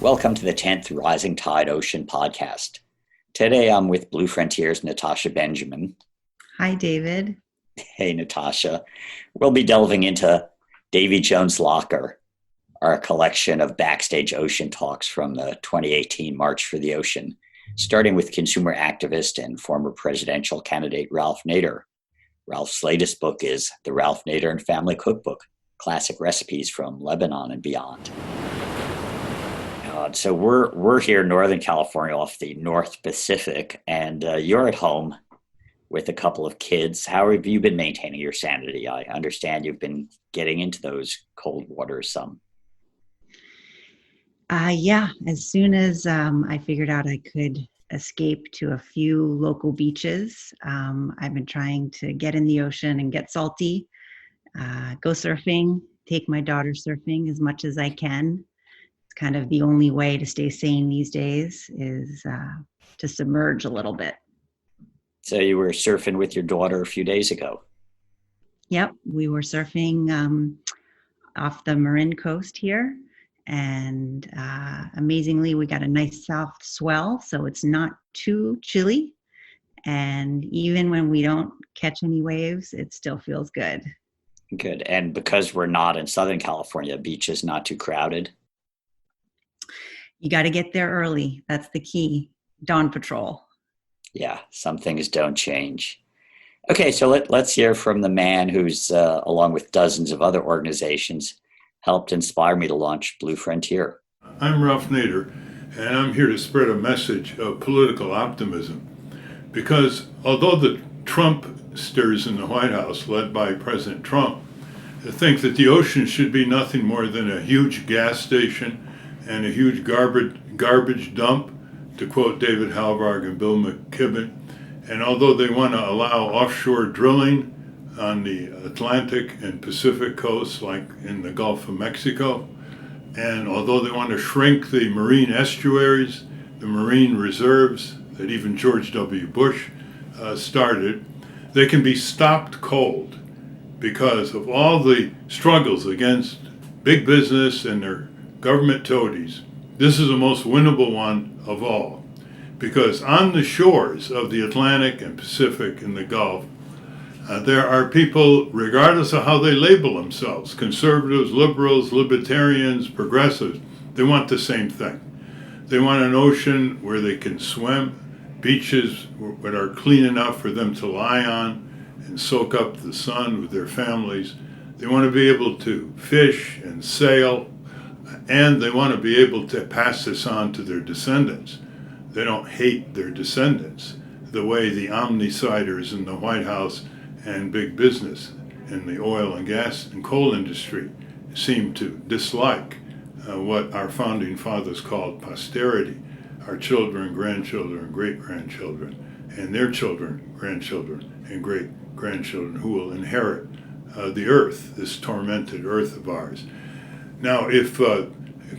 Welcome to the 10th Rising Tide Ocean podcast. Today I'm with Blue Frontier's Natasha Benjamin. Hi, David. Hey, Natasha. We'll be delving into Davy Jones' Locker, our collection of backstage ocean talks from the 2018 March for the Ocean, starting with consumer activist and former presidential candidate Ralph Nader. Ralph's latest book is The Ralph Nader and Family Cookbook, Classic Recipes from Lebanon and Beyond. So we're here in Northern California off the North Pacific, and you're at home with a couple of kids. How have you been maintaining your sanity? I understand you've been getting into those cold waters some. Yeah, as soon as I figured out I could escape to a few local beaches, I've been trying to get in the ocean and get salty, go surfing, take my daughter surfing as much as I can. It's kind of the only way to stay sane these days is to submerge a little bit. So you were surfing with your daughter a few days ago. Yep, we were surfing off the Marin coast here. And amazingly, we got a nice south swell, so it's not too chilly. And even when we don't catch any waves, it still feels good. Good. And because we're not in Southern California, the beach is not too crowded. You got to get there early. That's the key. Dawn patrol. Yeah, some things don't change. Okay, so let's hear from the man who's, along with dozens of other organizations, helped inspire me to launch Blue Frontier. I'm Ralph Nader, and I'm here to spread a message of political optimism. Because although the Trumpsters in the White House, led by President Trump, think that the ocean should be nothing more than a huge gas station and a huge garbage dump, to quote David Halvarg and Bill McKibben, and although they want to allow offshore drilling on the Atlantic and Pacific coasts, like in the Gulf of Mexico, and although they want to shrink the marine estuaries, the marine reserves that even George W. Bush started, they can be stopped cold because of all the struggles against big business and their government toadies. This is the most winnable one of all, because on the shores of the Atlantic and Pacific and the Gulf, there are people, regardless of how they label themselves, conservatives, liberals, libertarians, progressives, they want the same thing. They want an ocean where they can swim, beaches that are clean enough for them to lie on and soak up the sun with their families. They want to be able to fish and sail, and they want to be able to pass this on to their descendants. They don't hate their descendants the way the omniciders in the White House and big business in the oil and gas and coal industry seem to dislike what our founding fathers called posterity, our children, grandchildren, great-grandchildren, and their children, grandchildren, and great-grandchildren who will inherit the earth, this tormented earth of ours. Now, if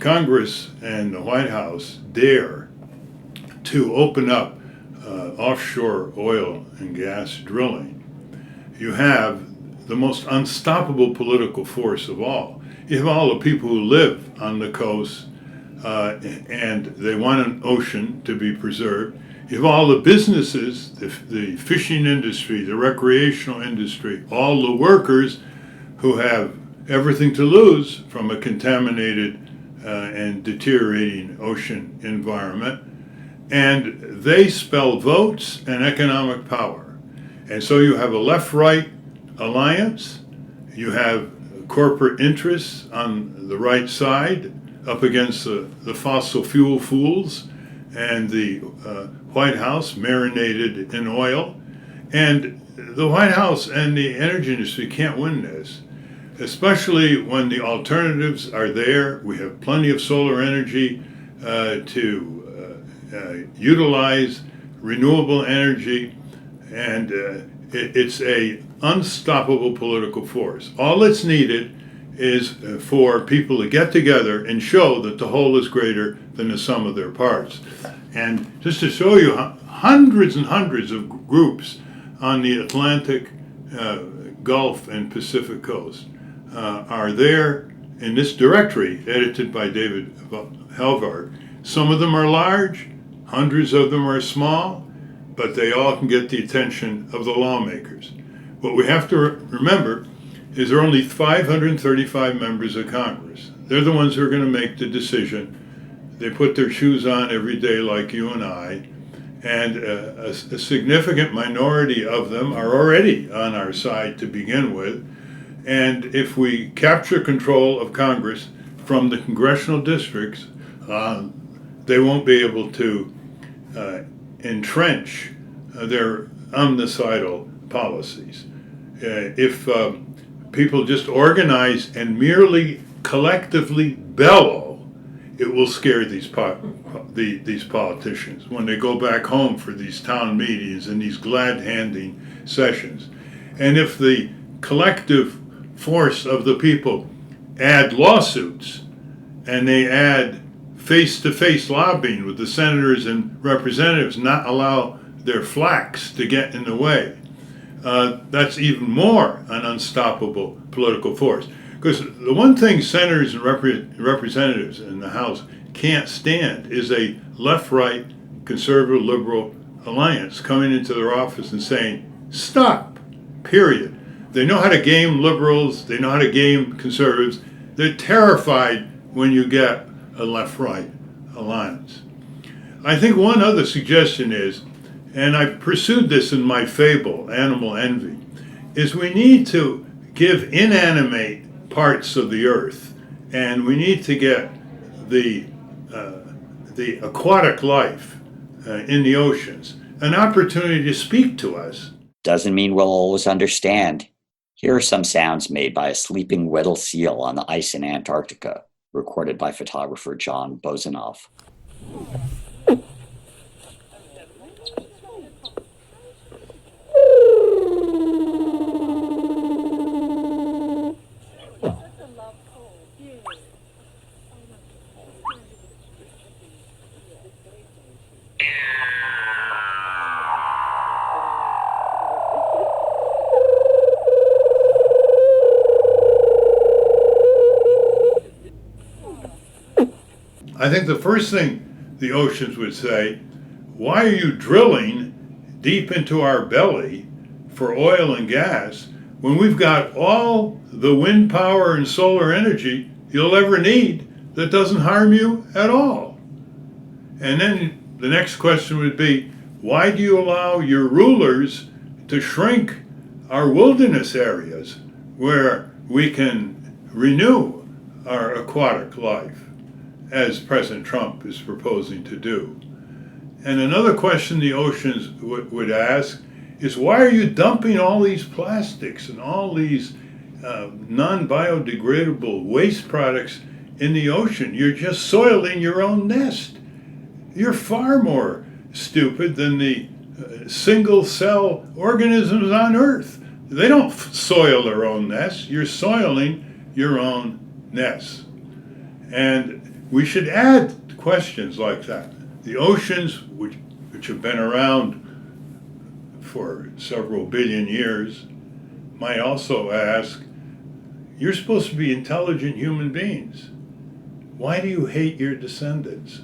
Congress and the White House dare to open up offshore oil and gas drilling, you have the most unstoppable political force of all. You have all the people who live on the coast and they want an ocean to be preserved. You have all the businesses, the fishing industry, the recreational industry, all the workers who have everything to lose from a contaminated and deteriorating ocean environment. And they spell votes and economic power. And so you have a left-right alliance, you have corporate interests on the right side up against the fossil fuel fools and the White House marinated in oil. And the White House and the energy industry can't win this, especially when the alternatives are there. We have plenty of solar energy to utilize, renewable energy, and it's a unstoppable political force. All that's needed is for people to get together and show that the whole is greater than the sum of their parts. And just to show you, hundreds and hundreds of groups on the Atlantic, Gulf, and Pacific coast are there in this directory, edited by David Helvard. Some of them are large, hundreds of them are small, but they all can get the attention of the lawmakers. What we have to remember is there are only 535 members of Congress. They're the ones who are going to make the decision. They put their shoes on every day like you and I, and a significant minority of them are already on our side to begin with. And if we capture control of Congress from the congressional districts, they won't be able to entrench their omnicidal policies. If people just organize and merely collectively bellow, it will scare these politicians when they go back home for these town meetings and these glad-handing sessions. And if the collective force of the people add lawsuits and they add face-to-face lobbying with the senators and representatives, not allow their flacks to get in the way, that's even more an unstoppable political force. Because the one thing senators and representatives in the House can't stand is a left-right conservative liberal alliance coming into their office and saying, stop, period. They know how to game liberals, they know how to game conservatives. They're terrified when you get a left-right alliance. I think one other suggestion is, and I've pursued this in my fable, Animal Envy, is we need to give inanimate parts of the earth, and we need to get the aquatic life in the oceans an opportunity to speak to us. Doesn't mean we'll always understand. Here are some sounds made by a sleeping Weddell seal on the ice in Antarctica, recorded by photographer John Bozinoff. I think the first thing the oceans would say, why are you drilling deep into our belly for oil and gas when we've got all the wind power and solar energy you'll ever need that doesn't harm you at all? And then the next question would be, why do you allow your rulers to shrink our wilderness areas where we can renew our aquatic life, as President Trump is proposing to do? And another question the oceans would ask is, why are you dumping all these plastics and all these non-biodegradable waste products in the ocean? You're just soiling your own nest. You're far more stupid than the single-cell organisms on Earth. They don't soil their own nests. You're soiling your own nests. And we should add questions like that. The oceans, which have been around for several billion years, might also ask, you're supposed to be intelligent human beings. Why do you hate your descendants?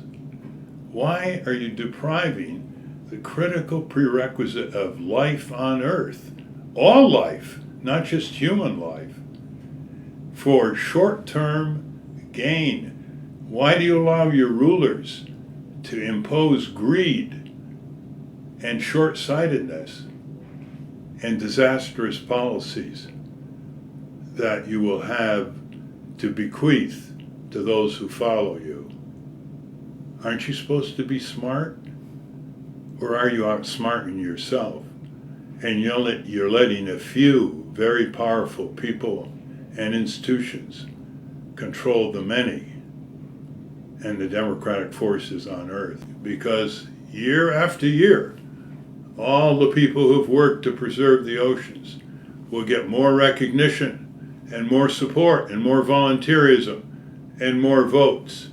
Why are you depriving the critical prerequisite of life on Earth, all life, not just human life, for short-term gain? Why do you allow your rulers to impose greed and short-sightedness and disastrous policies that you will have to bequeath to those who follow you? Aren't you supposed to be smart? Or are you outsmarting yourself? And you're letting a few very powerful people and institutions control the many and the democratic forces on Earth. Because year after year, all the people who've worked to preserve the oceans will get more recognition and more support and more volunteerism and more votes.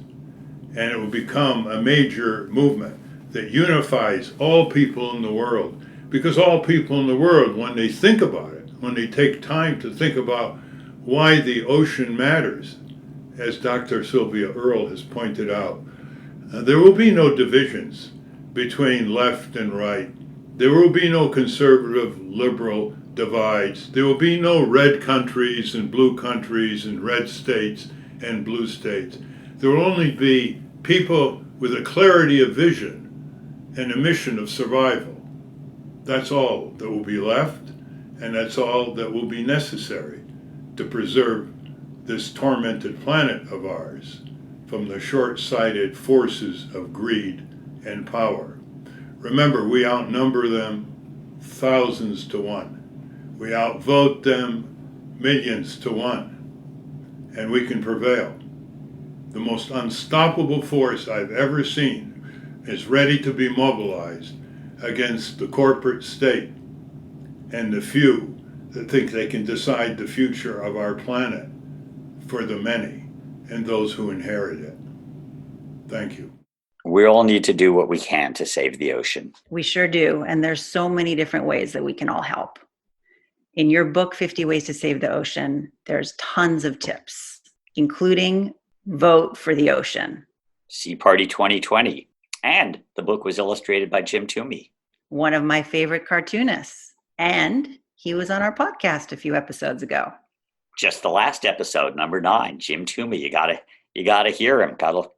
And it will become a major movement that unifies all people in the world. Because all people in the world, when they think about it, when they take time to think about why the ocean matters, as Dr. Sylvia Earle has pointed out, there will be no divisions between left and right. There will be no conservative liberal divides. There will be no red countries and red states and blue states. There will only be people with a clarity of vision and a mission of survival. That's all that will be left, and that's all that will be necessary to preserve this tormented planet of ours from the short-sighted forces of greed and power. Remember, we outnumber them thousands to one. We outvote them millions to one, and we can prevail. The most unstoppable force I've ever seen is ready to be mobilized against the corporate state and the few that think they can decide the future of our planet for the many and those who inherit it. Thank you. We all need to do what we can to save the ocean. We sure do. And there's so many different ways that we can all help. In your book, 50 Ways to Save the Ocean, there's tons of tips, including vote for the ocean. Sea Party 2020. And the book was illustrated by Jim Toomey, one of my favorite cartoonists. And he was on our podcast a few episodes ago. Just the last episode, number 9, Jim Toomey. You gotta hear him. Gotta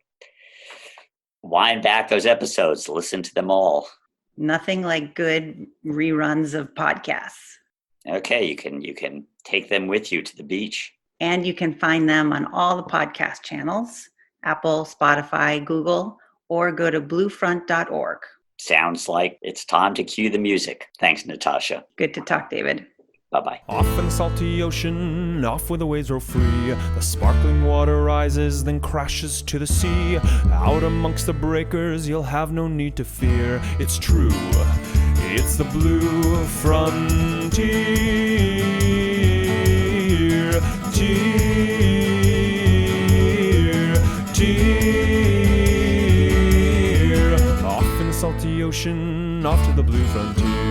wind back those episodes, listen to them all. Nothing like good reruns of podcasts. Okay, you can take them with you to the beach. And you can find them on all the podcast channels, Apple, Spotify, Google, or go to bluefront.org. Sounds like it's time to cue the music. Thanks, Natasha. Good to talk, David. Bye-bye. Off in the salty ocean, off where the waves roll free. The sparkling water rises, then crashes to the sea. Out amongst the breakers, you'll have no need to fear. It's true, it's the blue frontier. Off in the salty ocean, off to the blue frontier.